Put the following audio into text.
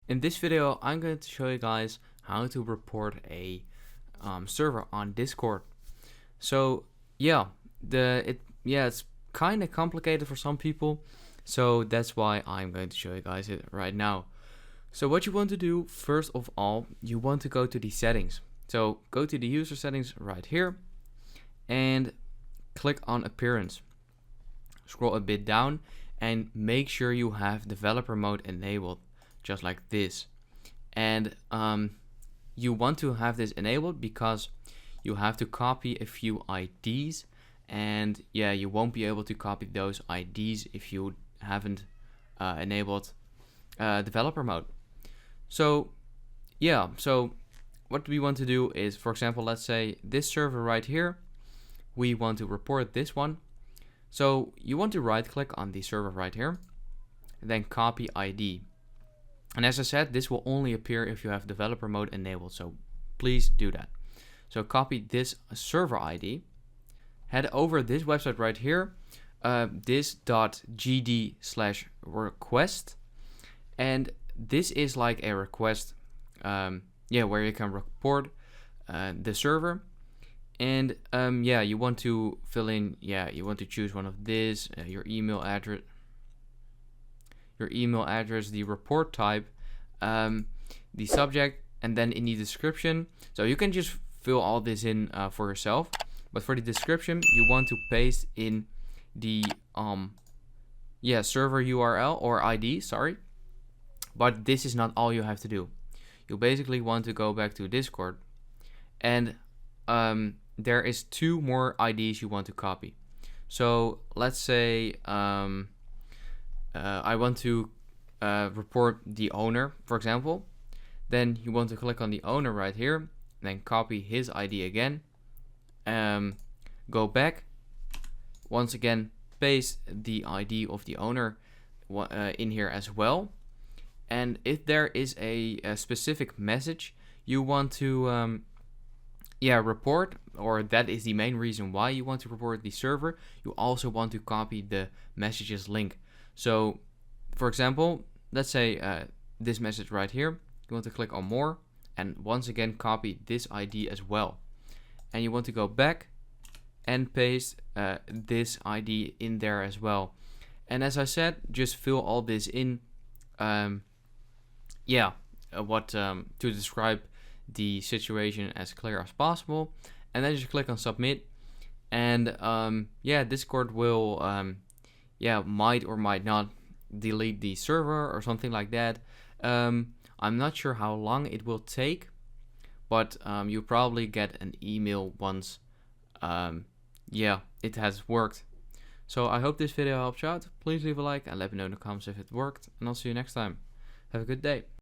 In this video, I'm going to show you guys how to report a server on Discord. So yeah, it's kind of complicated for some people, so that's why I'm going to show you guys it right now. So what you want to do, first of all, you want to go to the settings. So go to the user settings right here and click on appearance. Scroll a bit down and make sure you have developer mode enabled, just like this. And you want to have this enabled because you have to copy a few IDs, and yeah, you won't be able to copy those IDs if you haven't enabled developer mode. So yeah, so what we want to do is, for example, let's say this server right here, we want to report this one. So you want to right click on the server right here, and then copy ID. And as I said, this will only appear if you have developer mode enabled, so please do that. So copy this server ID, head over this website right here, this.gd/request, and this is like a request, where you can report the server. And you want to fill in, you want to choose one of this, your email address, the report type, the subject, and then in the description. So you can just fill all this in for yourself, but for the description you want to paste in the server URL or ID, sorry. But this is not all you have to do. You basically want to go back to Discord, and there is 2 more IDs you want to copy. So let's say I want to report the owner, for example. Then you want to click on the owner right here, then copy his ID again, go back, once again paste the ID of the owner in here as well. And if there is a specific message you want to report, or that is the main reason why you want to report the server, you also want to copy the messages link. So for example, let's say this message right here, you want to click on more, and once again copy this ID as well. And you want to go back and paste this ID in there as well. And as I said, just fill all this in, to describe the situation as clear as possible, and then just click on submit. And Discord will might or might not delete the server or something like that. I'm not sure how long it will take, but you probably get an email once it has worked. So I hope this video helped you out. Please leave a like and let me know in the comments if it worked, and I'll see you next time. Have a good day.